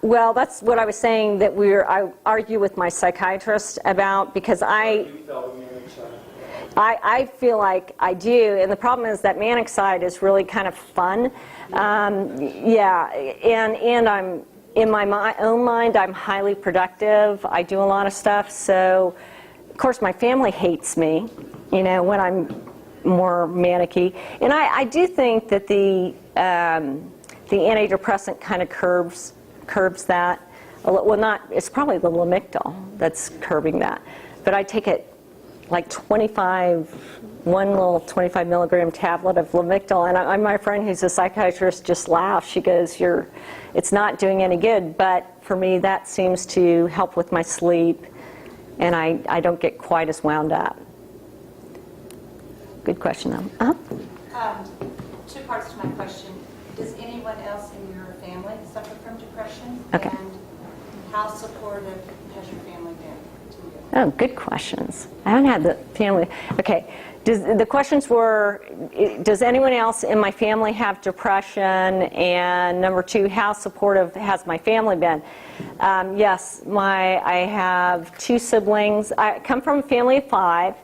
Well, that's what I was saying that I argue with my psychiatrist about, because I feel like I do, and the problem is that manic side is really kind of fun. Yeah, and I'm, in my own mind, I'm highly productive. I do a lot of stuff, so of course my family hates me, you know, when I'm more manic-y. And I do think that the antidepressant kind of curbs that. Well, not, it's probably the Lamictal that's curbing that. But I take it like 1 little 25 milligram tablet of Lamictal, and my friend who's a psychiatrist just laughs. She goes, it's not doing any good, but for me that seems to help with my sleep, and I don't get quite as wound up. Good question, though. 2 parts to my question. Does anyone else in your family suffer from depression? Okay. And how supportive has your family been to you? Oh, good questions. I haven't had the family. Okay. The questions were, does anyone else in my family have depression? And number 2, how supportive has my family been? Yes, I have 2 siblings. I come from a family of 5,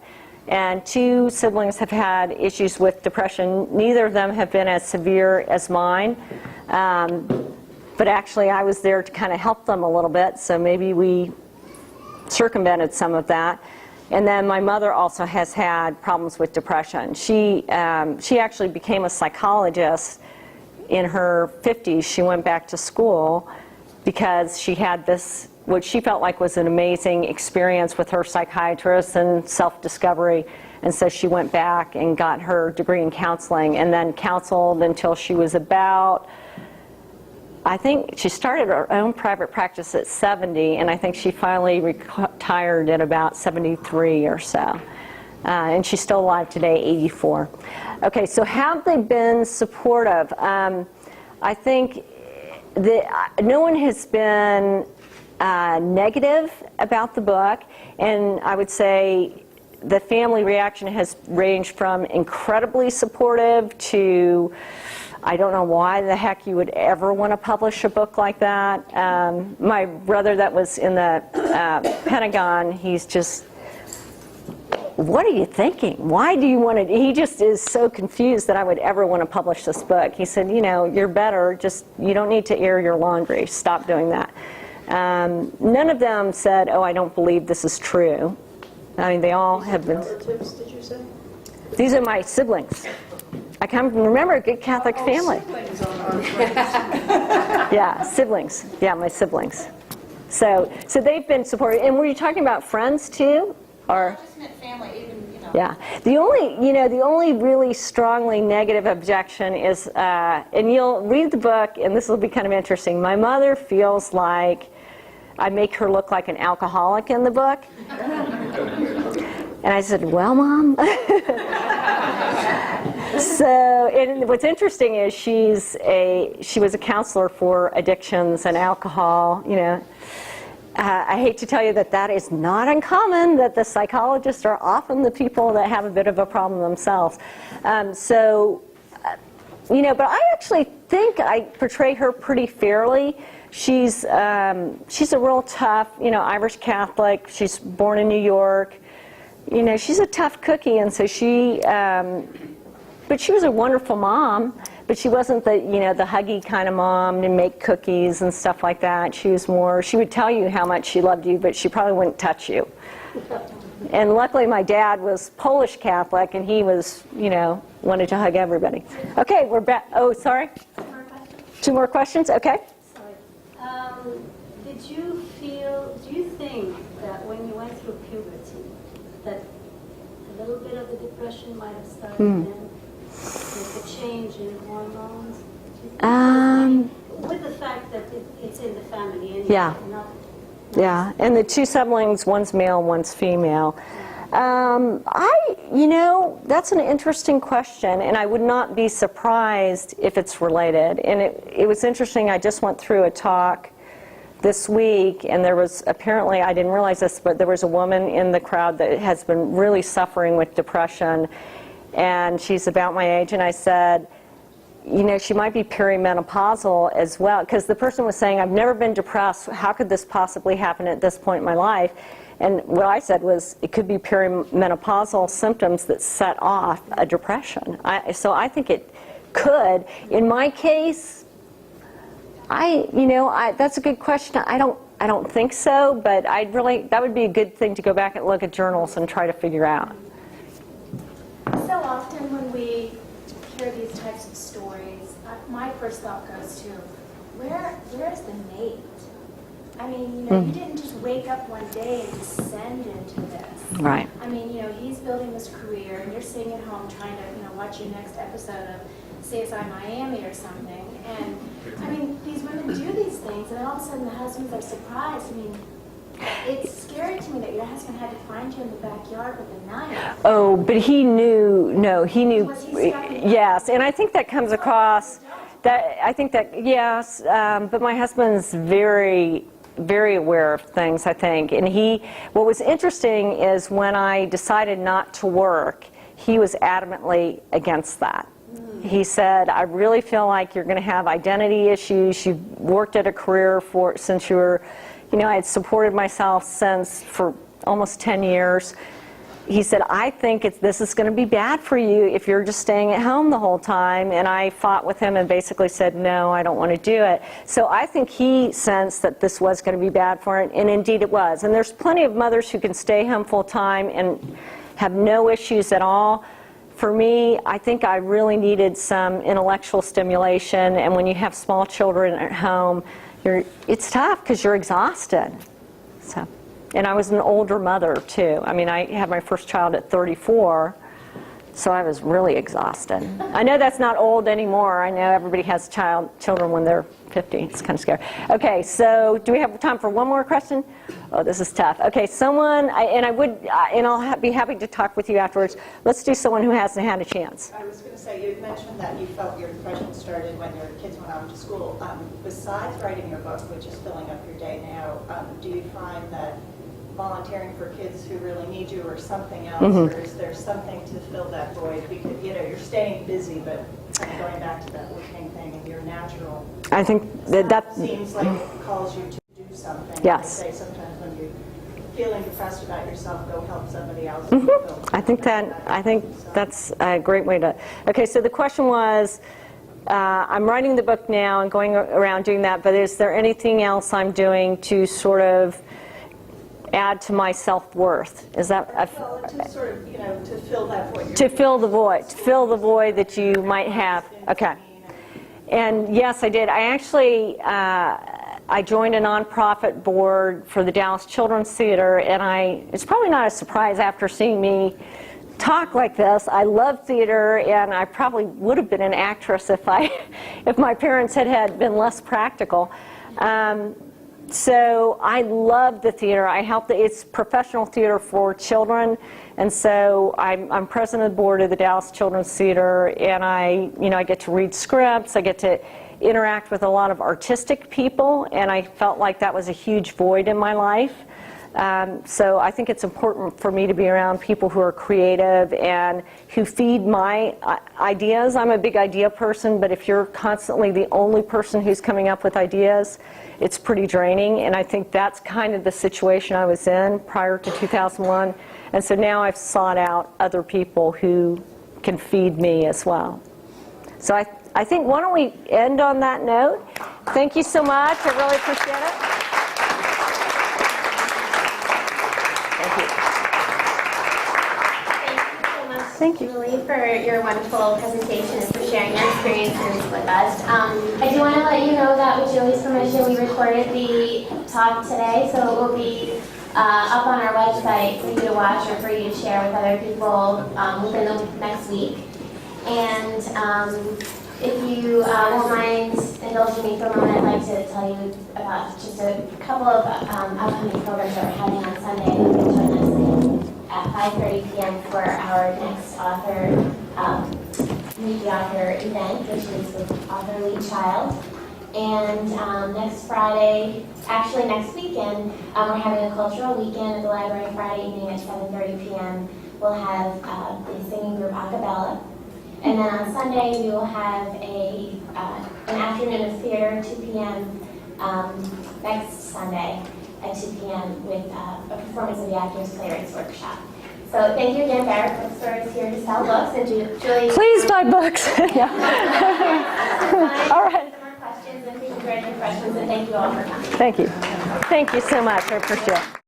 and 2 siblings have had issues with depression. Neither of them have been as severe as mine. But actually, I was there to kind of help them a little bit, so maybe we circumvented some of that. And then my mother also has had problems with depression. She actually became a psychologist in her 50s. She went back to school because she had this, what she felt like was an amazing experience with her psychiatrist and self-discovery. And so she went back and got her degree in counseling, and then counseled until she was about, I think she started her own private practice at 70, and I think she finally retired at about 73 or so. And she's still alive today, 84. Okay, so have they been supportive? I think that no one has been negative about the book, and I would say the family reaction has ranged from incredibly supportive to, I don't know why the heck you would ever want to publish a book like that. My brother that was in the Pentagon, he's just, what are you thinking? Why do you want to, he just is so confused that I would ever want to publish this book. He said, you know, you're better, just, you don't need to air your laundry, stop doing that. None of them said, oh, I don't believe this is true. I mean, they all have been. Relatives, did you say? These are my siblings. I come from, remember, a good Catholic family. Siblings are Yeah, siblings. Yeah, my siblings. So they've been supportive. And were you talking about friends too, or? I just meant family, even, you know. Yeah. The only really strongly negative objection is, and you'll read the book, and this will be kind of interesting. My mother feels like I make her look like an alcoholic in the book. And I said, well, Mom. So, and what's interesting is she was a counselor for addictions and alcohol, you know. I hate to tell you that is not uncommon, that the psychologists are often the people that have a bit of a problem themselves. You know, but I actually think I portray her pretty fairly. She's a real tough, you know, Irish Catholic. She's born in New York. You know, she's a tough cookie, and so but she was a wonderful mom, but she wasn't the, you know, the huggy kind of mom to make cookies and stuff like that. She was more, she would tell you how much she loved you, but she probably wouldn't touch you. And luckily my dad was Polish Catholic, and he was, you know, wanted to hug everybody. Okay, we're back. Oh, sorry? 2 more questions? Okay. Sorry. Do you think that when you went through puberty, that a little bit of the depression might have started then? With the change in hormones? With the fact that it's in the family anyway. Yeah. Yeah, and the 2 siblings, one's male, one's female. You know, that's an interesting question, and I would not be surprised if it's related. And it was interesting, I just went through a talk this week, and there was apparently, I didn't realize this, but there was a woman in the crowd that has been really suffering with depression, and she's about my age, and I said, you know, she might be perimenopausal as well, because the person was saying, I've never been depressed, how could this possibly happen at this point in my life? And what I said was, it could be perimenopausal symptoms that set off a depression. So I think it could. In my case, that's a good question. I don't think so, but that would be a good thing to go back and look at journals and try to figure out. So often when we hear these types of stories, my first thought goes to, where's the mate? I mean, you didn't just wake up one day and descend into this. Right. I mean, he's building this career, and you're sitting at home trying to, watch your next episode of CSI Miami or something. And, I mean, these women do these things, and then all of a sudden the husbands are surprised. I mean, it's scary to me that your husband had to find you in the backyard with a knife. Oh, but he knew. No, he knew. Was he stuck in Yes, and I think that comes across. Yes, but my husband's very, very aware of things, I think. And what was interesting is when I decided not to work, he was adamantly against that. He said, I really feel like you're going to have identity issues. You've worked at a career since you were, I had supported myself for almost 10 years. He said, I think this is going to be bad for you if you're just staying at home the whole time. And I fought with him and basically said, no, I don't want to do it. So I think he sensed that this was going to be bad for him, and indeed it was. And there's plenty of mothers who can stay home full time and have no issues at all. For me, I think I really needed some intellectual stimulation, and when you have small children at home, it's tough because you're exhausted. So. And I was an older mother, too. I mean, I had my first child at 34, so I was really exhausted. I know that's not old anymore. I know everybody has children when they're 50. It's kind of scary. Okay, so do we have time for one more question? Oh, this is tough. Okay, I'll be happy to talk with you afterwards. Let's do someone who hasn't had a chance. I was going to say, you mentioned that you felt your depression started when your kids went off to school. Besides writing your book, which is filling up your day now, do you find that volunteering for kids who really need you or something else, or is there something to fill that void? Because, you're staying busy, but kind of going back to that working thing and your natural. I think that seems like it calls you to do something. Yes. I say sometimes when you're feeling depressed about yourself, go help somebody else. I think that's a great way to. Okay, so the question was, I'm writing the book now and going around doing that, but is there anything else I'm doing to sort of add to my self-worth? Is that to sort of, to fill that void. To fill the void that you might have. Okay. And yes, I did. I actually I joined a nonprofit board for the Dallas Children's Theater, and it's probably not a surprise after seeing me talk like this. I love theater, and I probably would have been an actress if my parents had been less practical. So I love the theater. It's professional theater for children, and so I'm president of the board of the Dallas Children's Theater, and I get to read scripts. I get to interact with a lot of artistic people, and I felt like that was a huge void in my life. So I think it's important for me to be around people who are creative and who feed my ideas. I'm a big idea person, but if you're constantly the only person who's coming up with ideas, it's pretty draining, and I think that's kind of the situation I was in prior to 2001. And so now I've sought out other people who can feed me as well. So I think, why don't we end on that note? Thank you so much. I really appreciate it. Thank you so much, Julie, for your wonderful presentation and for sharing your experiences with us. I do want to let you know that with Julie's permission, we recorded the talk today, so it will be up on our website for you to watch or for you to share with other people within the next week. And if you won't mind indulging me for a moment, I'd like to tell you about just a couple of upcoming programs that we're having on Sunday. You can join us at 5:30 p.m. for our next Meet the Author event, which is with author Lee Child. And next Friday, actually next weekend, we're having a cultural weekend at the library Friday evening at 7:30 p.m. We'll have the singing group a cappella. And then on Sunday, we will have an afternoon of theater, 2 p.m. Next Sunday at 2 p.m. with a performance of the Actors Playwrights Workshop. So thank you again, Barrett Bookstore is here to sell books, and Julie. Please buy books. Yeah. All right. Questions, and please encourage your questions, and thank you all for coming. Thank you. Thank you so much. I appreciate it.